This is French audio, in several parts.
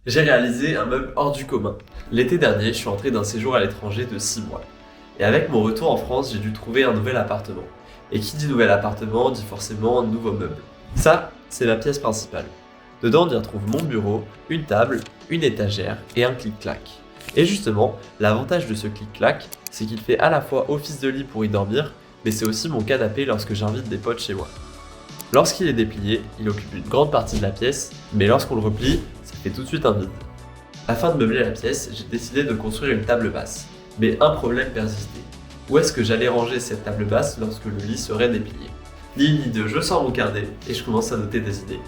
J'ai réalisé un meuble hors du commun. L'été dernier, je suis rentré d'un séjour à l'étranger de 6 mois. Et avec mon retour en France, j'ai dû trouver un nouvel appartement. Et qui dit nouvel appartement dit forcément nouveau meuble. Ça, c'est ma pièce principale. Dedans, on y retrouve mon bureau, une table, une étagère et un clic-clac. Et justement, l'avantage de ce clic-clac, c'est qu'il fait à la fois office de lit pour y dormir, mais c'est aussi mon canapé lorsque j'invite des potes chez moi. Lorsqu'il est déplié, il occupe une grande partie de la pièce, mais lorsqu'on le replie, ça fait tout de suite un vide. Afin de meubler la pièce, j'ai décidé de construire une table basse. Mais un problème persistait. Où est-ce que j'allais ranger cette table basse lorsque le lit serait déplié? Ni une ni deux, je sors mon carnet et je commence à noter des idées.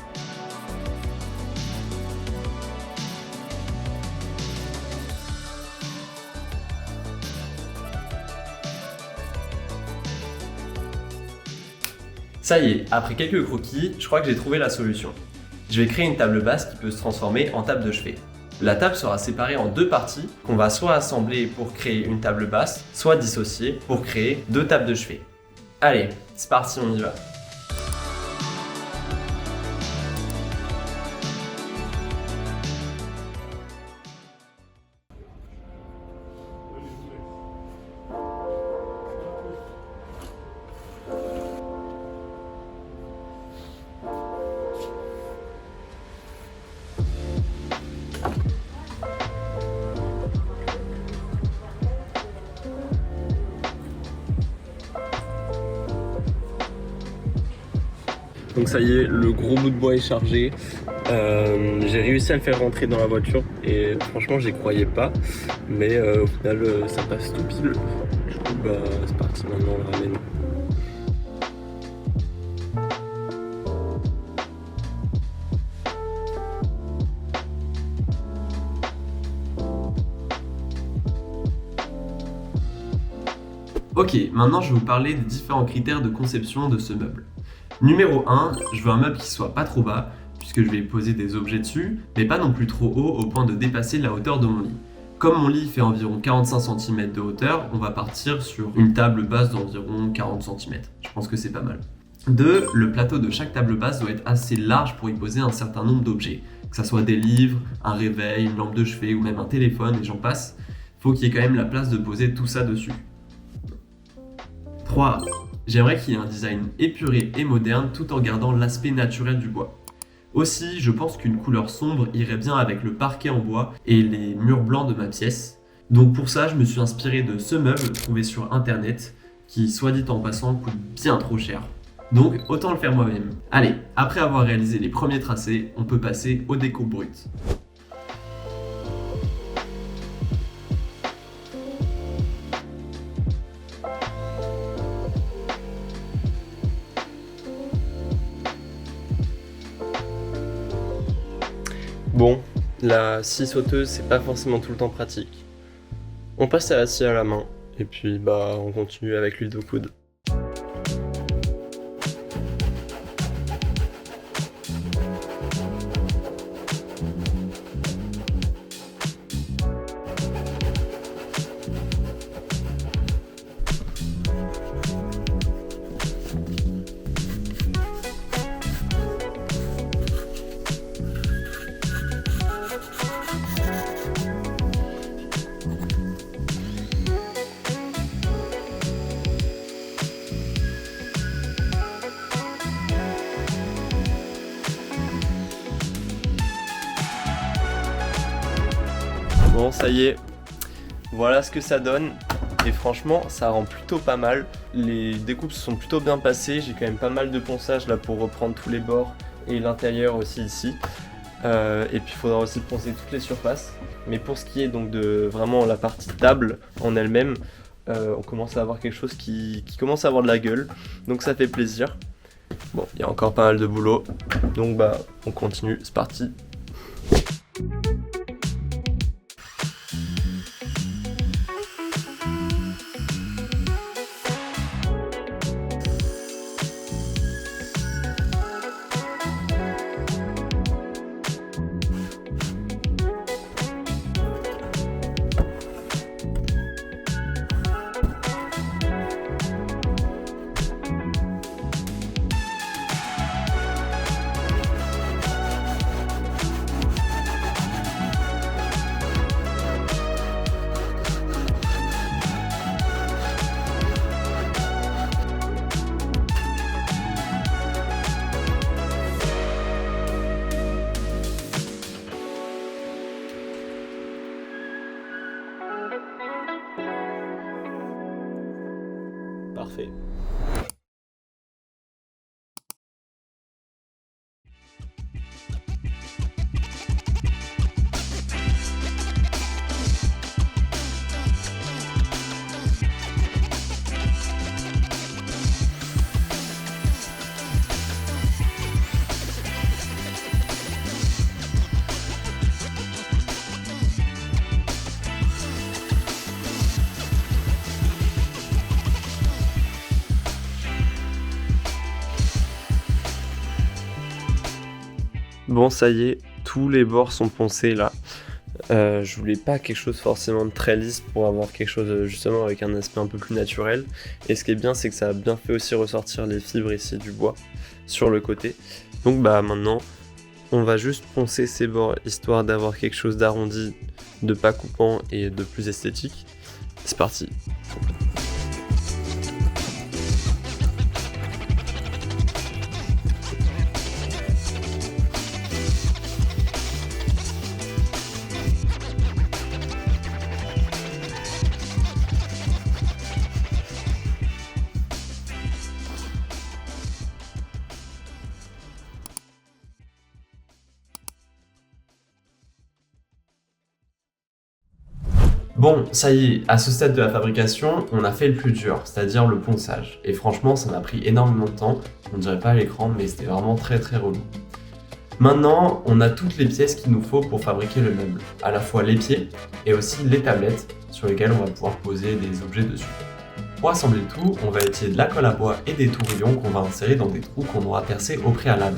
Ça y est, après quelques croquis, je crois que j'ai trouvé la solution. Je vais créer une table basse qui peut se transformer en table de chevet. La table sera séparée en deux parties qu'on va soit assembler pour créer une table basse, soit dissocier pour créer deux tables de chevet. Allez, c'est parti, on y va. Donc ça y est, le gros bout de bois est chargé. J'ai réussi à le faire rentrer dans la voiture et franchement j'y croyais pas. Mais au final ça passe tout pile. Du coup c'est parti, maintenant on le ramène. Ok, maintenant je vais vous parler des différents critères de conception de ce meuble. Numéro 1, je veux un meuble qui soit pas trop bas, puisque je vais poser des objets dessus, mais pas non plus trop haut au point de dépasser la hauteur de mon lit. Comme mon lit fait environ 45 cm de hauteur, on va partir sur une table basse d'environ 40 cm. Je pense que c'est pas mal. 2, le plateau de chaque table basse doit être assez large pour y poser un certain nombre d'objets. Que ça soit des livres, un réveil, une lampe de chevet ou même un téléphone et j'en passe. Faut qu'il y ait quand même la place de poser tout ça dessus. 3. J'aimerais qu'il y ait un design épuré et moderne tout en gardant l'aspect naturel du bois. Aussi, je pense qu'une couleur sombre irait bien avec le parquet en bois et les murs blancs de ma pièce. Donc pour ça, je me suis inspiré de ce meuble trouvé sur internet qui, soit dit en passant, coûte bien trop cher. Donc autant le faire moi-même. Allez, après avoir réalisé les premiers tracés, on peut passer aux décos brutes. Bon, la scie sauteuse c'est pas forcément tout le temps pratique. On passe à la scie à la main et puis on continue avec l'huile de coude. Bon, ça y est, voilà ce que ça donne. Et franchement, ça rend plutôt pas mal. Les découpes se sont plutôt bien passées. J'ai quand même pas mal de ponçage là pour reprendre tous les bords et l'intérieur aussi ici. Et puis il faudra aussi poncer toutes les surfaces. Mais pour ce qui est donc de vraiment la partie table en elle-même, on commence à avoir quelque chose qui commence à avoir de la gueule. Donc ça fait plaisir. Bon, il y a encore pas mal de boulot. Donc on continue, c'est parti. parfait. Bon, ça y est, tous les bords sont poncés là. Je voulais pas quelque chose forcément de très lisse pour avoir quelque chose justement avec un aspect un peu plus naturel. Et ce qui est bien, c'est que ça a bien fait aussi ressortir les fibres ici du bois sur le côté. Donc bah maintenant, on va juste poncer ces bords histoire d'avoir quelque chose d'arrondi, de pas coupant et de plus esthétique. C'est parti. Bon, ça y est, à ce stade de la fabrication, on a fait le plus dur, c'est-à-dire le ponçage. Et franchement, ça m'a pris énormément de temps, on ne dirait pas à l'écran, mais c'était vraiment très relou. Maintenant, on a toutes les pièces qu'il nous faut pour fabriquer le meuble, à la fois les pieds et aussi les tablettes sur lesquelles on va pouvoir poser des objets dessus. Pour assembler le tout, on va utiliser de la colle à bois et des tourillons qu'on va insérer dans des trous qu'on aura percés au préalable.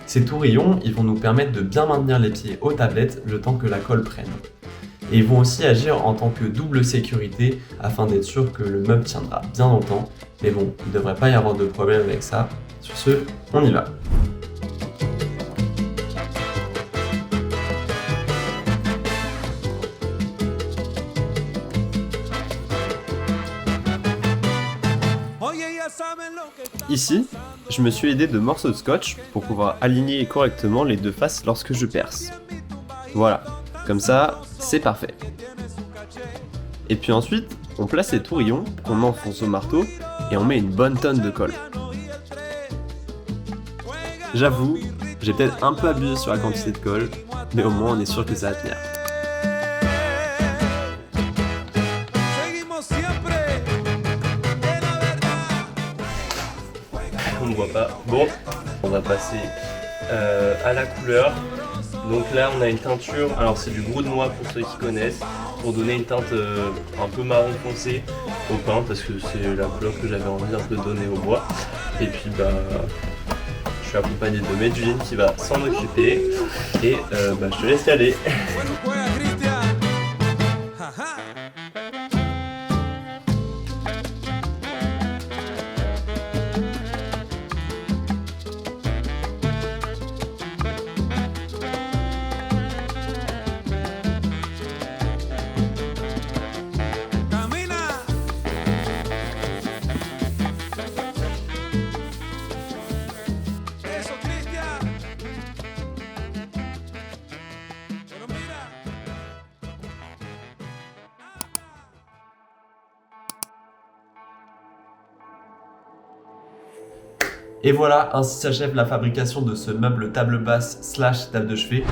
Ces tourillons, ils vont nous permettre de bien maintenir les pieds aux tablettes le temps que la colle prenne. Et ils vont aussi agir en tant que double sécurité afin d'être sûr que le meuble tiendra bien longtemps. Mais bon, il ne devrait pas y avoir de problème avec ça. Sur ce, on y va. Ici, je me suis aidé de morceaux de scotch pour pouvoir aligner correctement les deux faces lorsque je perce. Voilà, comme ça, c'est parfait. Et puis ensuite, on place les tourillons qu'on enfonce au marteau et on met une bonne tonne de colle. J'avoue, j'ai peut-être un peu abusé sur la quantité de colle, mais au moins on est sûr que ça va tenir. On ne voit pas. Bon, on va passer à la couleur. Donc là on a une teinture, alors c'est du gros de noix pour ceux qui connaissent, pour donner une teinte un peu marron foncé au pain parce que c'est la couleur que j'avais envie un peu de donner au bois. Et puis bah je suis accompagné de Medjugorje qui va s'en occuper et bah je te laisse y aller. Et voilà, ainsi s'achève la fabrication de ce meuble table basse / table de chevet.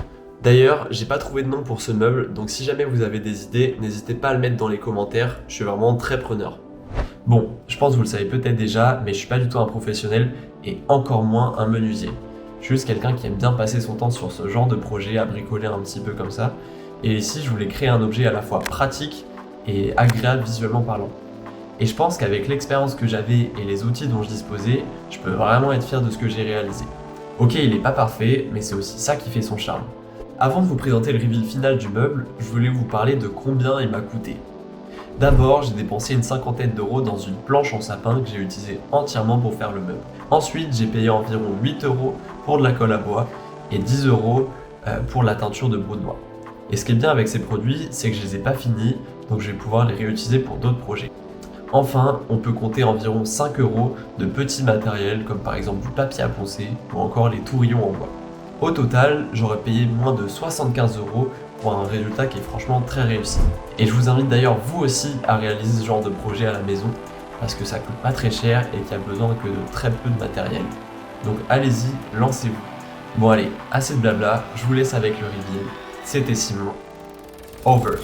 D'ailleurs, j'ai pas trouvé de nom pour ce meuble, donc si jamais vous avez des idées, n'hésitez pas à le mettre dans les commentaires, je suis vraiment très preneur. Bon, je pense que vous le savez peut-être déjà, mais je suis pas du tout un professionnel et encore moins un menuisier. Je suis juste quelqu'un qui aime bien passer son temps sur ce genre de projet, à bricoler un petit peu comme ça. Et ici, je voulais créer un objet à la fois pratique et agréable visuellement parlant. Et je pense qu'avec l'expérience que j'avais et les outils dont je disposais, je peux vraiment être fier de ce que j'ai réalisé. Ok, il n'est pas parfait, mais c'est aussi ça qui fait son charme. Avant de vous présenter le reveal final du meuble, je voulais vous parler de combien il m'a coûté. D'abord, j'ai dépensé une 50aine d'euros dans une planche en sapin que j'ai utilisée entièrement pour faire le meuble. Ensuite, j'ai payé environ 8 euros pour de la colle à bois et 10 euros pour la teinture de brou de noix. Et ce qui est bien avec ces produits, c'est que je les ai pas finis, donc je vais pouvoir les réutiliser pour d'autres projets. Enfin, on peut compter environ 5 euros de petits matériels comme par exemple du papier à poncer ou encore les tourillons en bois. Au total, j'aurais payé moins de 75 euros pour un résultat qui est franchement très réussi. Et je vous invite d'ailleurs vous aussi à réaliser ce genre de projet à la maison parce que ça coûte pas très cher et qu'il y a besoin que de très peu de matériel. Donc allez-y, lancez-vous. Bon allez, assez de blabla, je vous laisse avec le reveal. C'était Simon. Over.